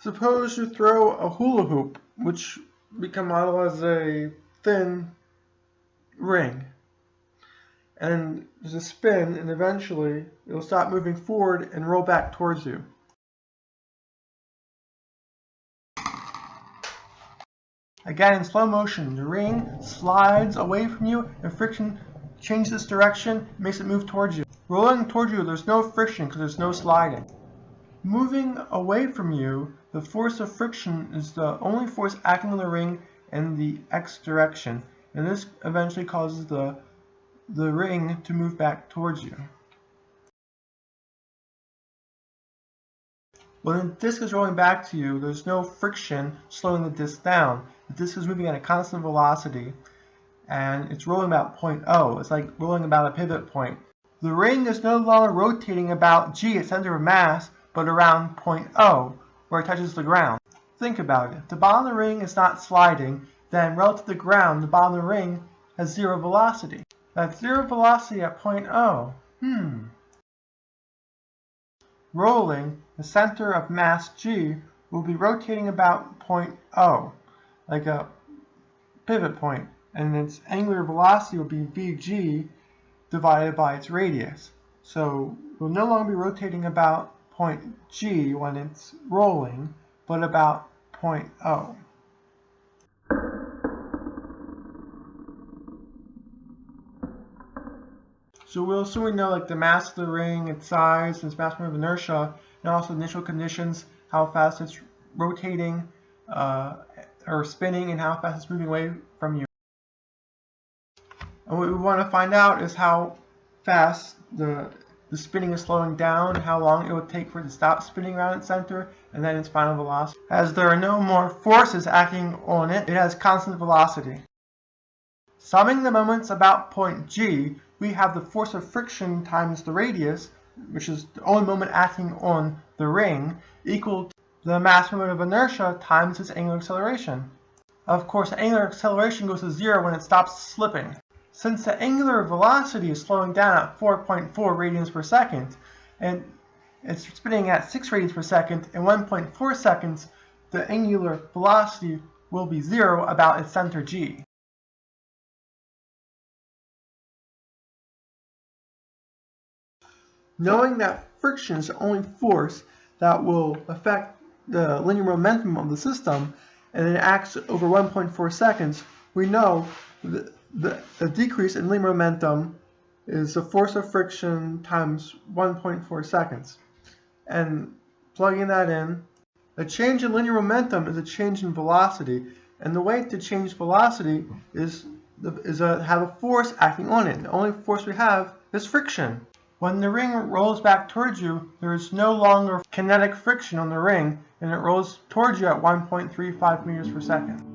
Suppose you throw a hula hoop, which we can model as a thin ring, and there's a spin, and eventually it will stop moving forward and roll back towards you. Again, in slow motion, the ring slides away from you, and friction changes its direction, makes it move towards you. Rolling towards you, there's no friction because there's no sliding. Moving away from you, the force of friction is the only force acting on the ring in the x direction, and this eventually causes the ring to move back towards you. When the disc is rolling back to you, there's no friction slowing the disc down. The disc is moving at a constant velocity, and it's rolling about point O. It's like rolling about a pivot point. The ring is no longer rotating about G, its center of mass, but around point O, where it touches the ground. Think about it. If the bottom of the ring is not sliding, then relative to the ground, the bottom of the ring has zero velocity. That's zero velocity at point O. Rolling, the center of mass G will be rotating about point O, like a pivot point, and its angular velocity will be Vg divided by its radius. So we'll no longer be rotating about point G when it's rolling, but about point O. So we'll assume we know like the mass of the ring, its size, its mass moment of inertia, and also initial conditions, how fast it's rotating or spinning, and how fast it's moving away from you. And what we want to find out is how fast the spinning is slowing down, how long it would take for it to stop spinning around its center, and then its final velocity. As there are no more forces acting on it, it has constant velocity. Summing the moments about point G, we have the force of friction times the radius, which is the only moment acting on the ring, equal to the mass moment of inertia times its angular acceleration. Of course, the angular acceleration goes to zero when it stops slipping. Since the angular velocity is slowing down at 4.4 radians per second, and it's spinning at 6 radians per second, in 1.4 seconds, the angular velocity will be zero about its center G. Knowing that friction is the only force that will affect the linear momentum of the system, and it acts over 1.4 seconds, we know the decrease in linear momentum is the force of friction times 1.4 seconds. And plugging that in, a change in linear momentum is a change in velocity, and the way to change velocity is have a force acting on it. The only force we have is friction. When the ring rolls back towards you, there is no longer kinetic friction on the ring, and it rolls towards you at 1.35 meters per second.